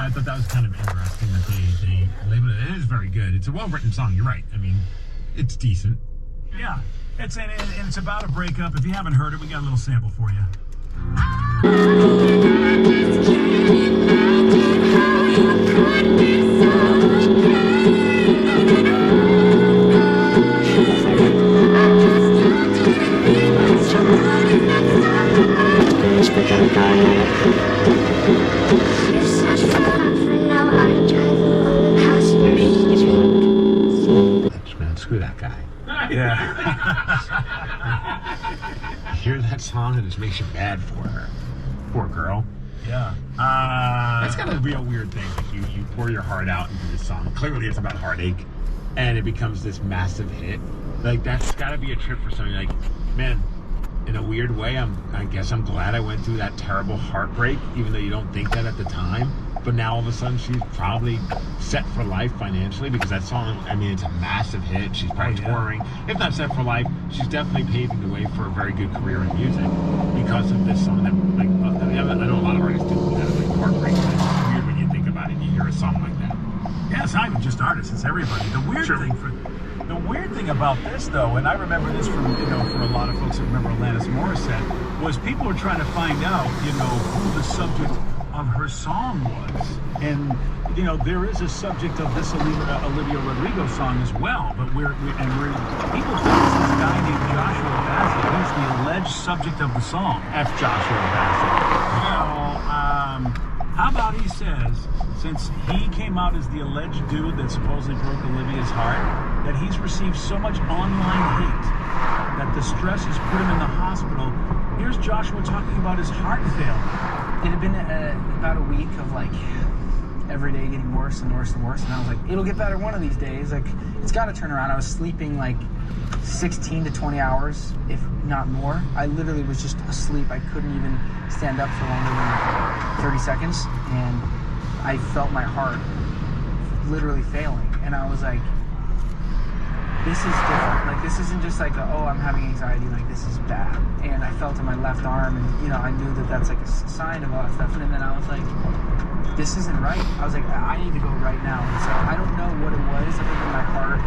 I thought that was kind of interesting that they labeled it. It is very good. It's a well-written song. You're right. I mean, it's decent. Yeah. And it's about a breakup. If you haven't heard it, we got a little sample for you. Screw that guy. Yeah. You hear that song and it just makes you bad for her. Poor girl. Yeah. That's kind of a real weird thing. Like you pour your heart out into this song. Clearly it's about heartache. And it becomes this massive hit. Like, that's got to be a trip for somebody. Like, man, in a weird way, I guess I'm glad I went through that terrible heartbreak, even though you don't think that at the time. But now all of a sudden she's probably set for life financially because that song, I mean, it's a massive hit. She's probably touring. If not set for life, she's definitely paving the way for a very good career in music because of this song that, like, I know a lot of artists do that, like, heartbreak. It's weird when you think about it and you hear a song like that. Yeah, it's not even just artists, it's everybody. The weird thing about this, though, and I remember this from, for a lot of folks that remember Alanis Morissette, was people were trying to find out, who the subject of her song was. And, there is a subject of this Olivia Rodrigo song as well, but people think it's this guy named Joshua Bassett. He's the alleged subject of the song. F. Joshua Bassett. How about he says, since he came out as the alleged dude that supposedly broke Olivia's heart, that he's received so much online hate that the stress has put him in the hospital. Here's Joshua talking about his heart failure. It had been about a week of like every day getting worse and worse and worse, and I was like, it'll get better one of these days. Like, it's got to turn around. I was sleeping like 16 to 20 hours, if not more. I literally was just asleep. I couldn't even stand up for longer than 30 seconds, and I felt my heart literally failing, and I was like, this is different. Like, this isn't just like, I'm having anxiety. Like, this is bad. And I felt in my left arm, and, I knew that that's like a sign of all that stuff. And then I was like, this isn't right. I was like, I need to go right now. And so I don't know what it was other than my heart.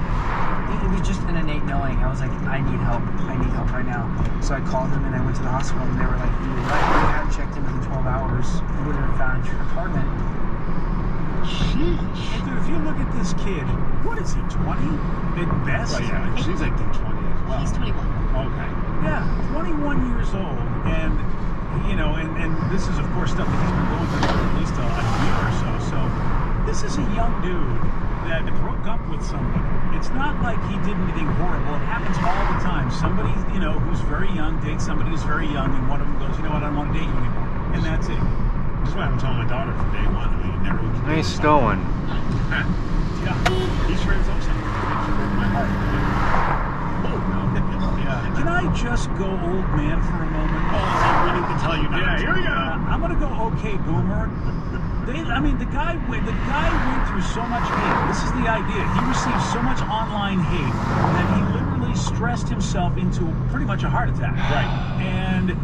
It was just an innate knowing. I was like, I need help. I need help right now. So I called them, and I went to the hospital, and they were like, you were right. We hadn't checked in within 12 hours. We would have found your apartment. Sheesh. Hey, dude, if you look at this kid, what is he, 20 at best? Well, yeah, she's like 20 as well. He's 21. Okay. Yeah, 21 years old, and and this is of course stuff that he's been going through for at least a year or so. So this is a young dude that broke up with somebody. It's not like he did anything horrible. It happens all the time. Somebody, who's very young dates somebody who's very young, and one of them goes, you know what, I don't want to date you anymore, and that's it. That's why I'm telling my daughter from day one. I mean, never. Nice going. Yeah, he sure is also. She broke my heart. Yeah. Can I just go old man for a moment? Oh, we need to tell you now. Yeah, here we go. I'm gonna go okay, boomer. The guy went through so much hate. This is the idea. He received so much online hate that he literally stressed himself into pretty much a heart attack. Right. And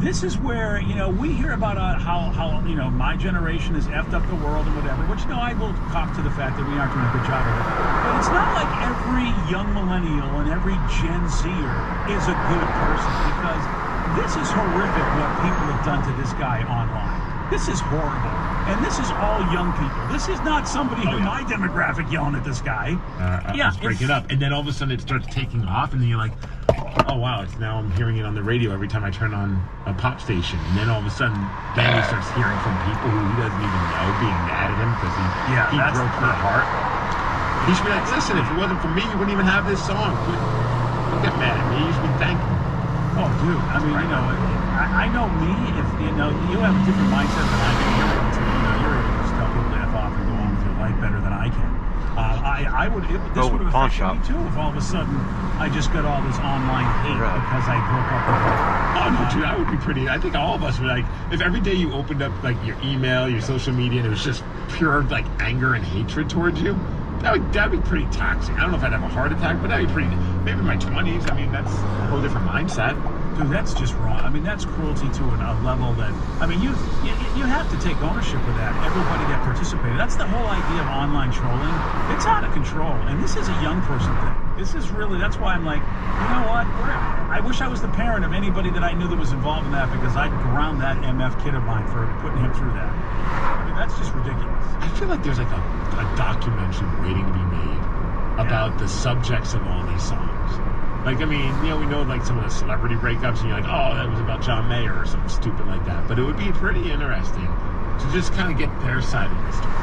this is where, we hear about how my generation has effed up the world and whatever, which, I will cop to the fact that we aren't doing a good job of it. But it's not like every young millennial and every Gen Zer is a good person, because this is horrific what people have done to this guy online. This is horrible. And this is all young people. This is not somebody in my demographic yelling at this guy. Let's break it up. And then all of a sudden it starts taking off, and then you're like, oh wow, now I'm hearing it on the radio every time I turn on a pop station. And then all of a sudden, then he starts hearing from people who he doesn't even know being mad at him because he broke her heart. He should be like, listen, if it wasn't for me, you wouldn't even have this song. Don't get mad at me. You should be thanking me. Oh, dude. I mean, I know me. If you have a different mindset than I do. You're able to tell people to F off and go on with your life better than I can. This would have affected me too if all of a sudden I just got all this online hate because I broke up with her. Oh no, dude, that would be pretty. I think all of us would like if every day you opened up like your email, your social media, and it was just pure like anger and hatred towards you. That'd be pretty toxic. I don't know if I'd have a heart attack, but that'd be pretty. Maybe in my 20s. I mean, that's a whole different mindset. Dude, that's just wrong. I mean, that's cruelty to a level that, I mean, you have to take ownership of that. Everybody that participated. That's the whole idea of online trolling. It's out of control. And this is a young person thing. This is really, that's why I'm like, you know what? I wish I was the parent of anybody that I knew that was involved in that, because I'd ground that MF kid of mine for putting him through that. I mean, that's just ridiculous. I feel like there's like a documentary waiting to be made about the subjects of all these songs. Like, I mean, you know, we know like some of the celebrity breakups, and you're like, oh, that was about John Mayer or something stupid like that. But it would be pretty interesting to just kind of get their side of the story.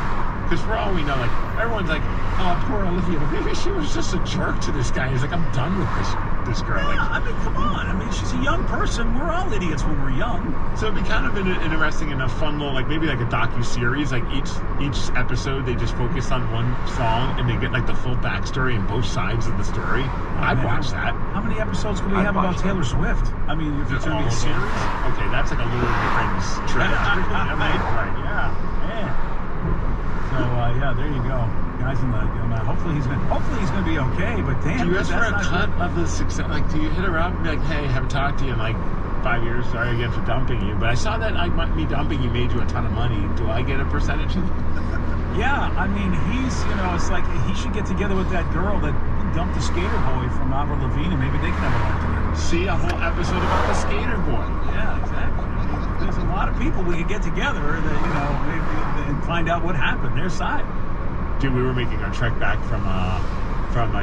Because for all we know, like, everyone's like, oh, poor Olivia, maybe she was just a jerk to this guy. He's like, I'm done with this girl. Yeah, Like, I mean, come on. I mean, she's a young person. We're all idiots when we're young. so it'd be kind of an interesting and a fun little, like, maybe like a docu-series. Like, each episode, they just focus on one song, and they get, like, the full backstory and both sides of the story. I'd watch that. How many episodes could we have about Taylor Swift? I mean, if it's going to be a series. Okay, that's like a little different trip. Right, yeah. So, yeah, there you go. Guys in the, hopefully he's gonna be okay, but damn. Do you ask for a that's not cut good. of the success? Like, do you hit her up and be like, hey, haven't talked to you in like 5 years, sorry again for dumping you, but I saw that me dumping you made you a ton of money. Do I get a percentage of that? Yeah, I mean, he's, it's like he should get together with that girl that dumped the skater boy from Avril Lavigne, and maybe they can have a life together. See a whole episode about the skater boy. Yeah, exactly. I mean, there's a lot of people we could get together that, maybe, and find out what happened, their side. Dude, we were making our trek back from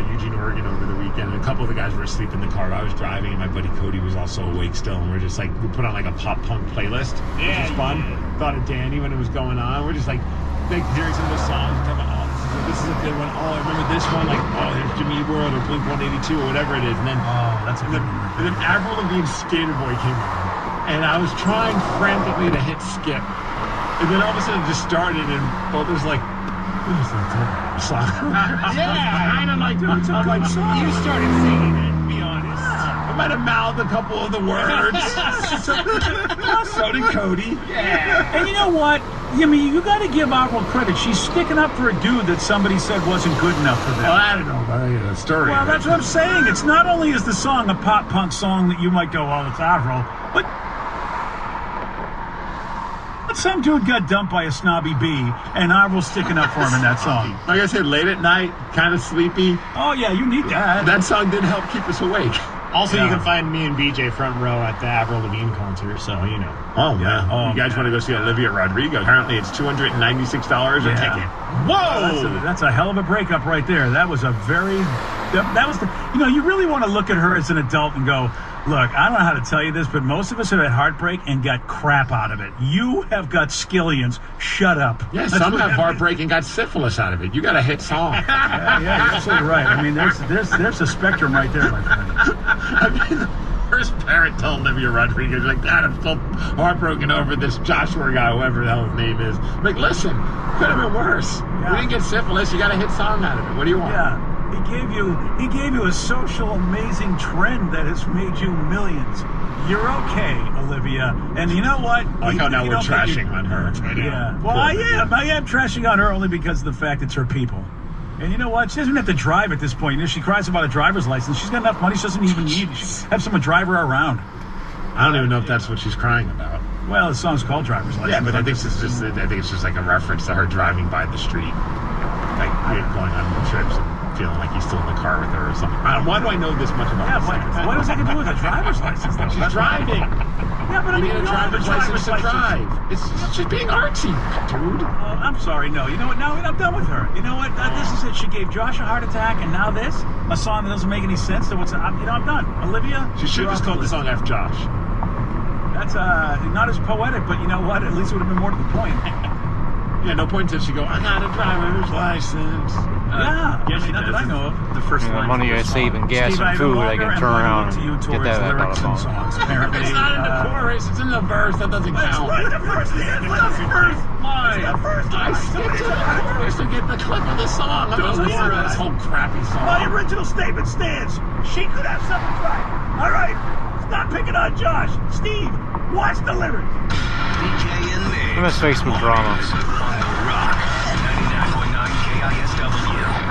Eugene, Oregon over the weekend, and a couple of the guys were asleep in the car. I was driving, and my buddy Cody was also awake still, and we're just like, we put on like a pop punk playlist, which was fun. Yeah. Thought of Danny when it was going on. We're just like hearing some of the songs, and talking about, oh, this is a good one. Oh, I remember this one, like, oh, there's Jimmy Eat World or Blink 182 or whatever it is. And then, That's a good one. and then Avril Lavigne's Skater Boy came on, and I was trying frantically to hit skip, and then all of a sudden it just started, and both was like, what is that song? Yeah, kind of like, dude, it's a I'm good like, song. you started singing it, be honest. I might have mouthed a couple of the words. So did Cody. Yeah. And you know what? I mean, you got to give Avril credit. She's sticking up for a dude that somebody said wasn't good enough for them. Well, I don't know about the story. Well, that's what I'm saying. It's not only is the song a pop punk song that you might go, oh, it's Avril, but some dude got dumped by a snobby bee, and Avril's sticking up for him in that song. Like I said, late at night, kind of sleepy. Oh, yeah, you need that. That song did help keep us awake. Also, Yeah. you can find me and BJ front row at the Avril Lavigne concert, so, Oh, yeah. Oh, you guys man. want to go see Olivia Rodrigo? Apparently, it's $296 a Yeah. ticket. Whoa! That's a hell of a breakup right there. That was a very, that was the, you really want to look at her as an adult and go, look, I don't know how to tell you this, but most of us have had heartbreak and got crap out of it. You have got skillions. Shut up. Yeah, That's some what have that heartbreak and got syphilis out of it. You got a hit song. Yeah, you're absolutely right. I mean, there's a spectrum right there, my friend. I mean, the first parent told Olivia Rodrigo, like, Dad, I'm so heartbroken over this Joshua guy, whoever the hell his name is. Like, listen, could have been worse. Yeah. You didn't get syphilis. You got a hit song out of it. What do you want? Yeah. He gave you a social amazing trend that has made you millions. You're okay, Olivia. And you know what? I like how now You we're don't think trashing on her. Yeah. Well, I am trashing on her only because of the fact it's her people. And you know what? She doesn't have to drive at this point. She cries about a driver's license. She's got enough money. She doesn't even need. She have someone drive her around. I don't even know if that's what she's crying about. Well, the song's called Driver's License. Yeah, but I think it's just like a reference to her driving by the street, like going on trips and feeling like he's still in the car with her or something. Why do I know this much about this? What does that have to do with a driver's license, though? She's driving. Yeah, but I You mean, need a you don't have driver's license to drive. It's just being artsy, dude. I'm sorry, no. You know what? Now I'm done with her. You know what? This is it. She gave Josh a heart attack, and now this, a song that doesn't make any sense. So I'm done. Olivia, She should you're have just off called the list. song F. Josh. That's not as poetic, but you know what? At least it would have been more to the point. Yeah, no point until she go, I got a driver's license. Yeah, yes, she not does. that I know of. The first The line. money I save in gas Steve, and food, I can turn around to you and get towards that back out lyrics of and the phone. songs. Apparently, It's not in the chorus, it's in the verse. That doesn't count. That's the first line. That's the first line. It's the first I line. skipped to the chorus to get the clip of the song. I'm not listening to this whole crappy My song. original statement stands. She could have something right. All right, stop picking on Josh. Steve, watch the lyrics. DJ and Migs. I'm gonna face some drama. On the Rock. 99.9 KISW.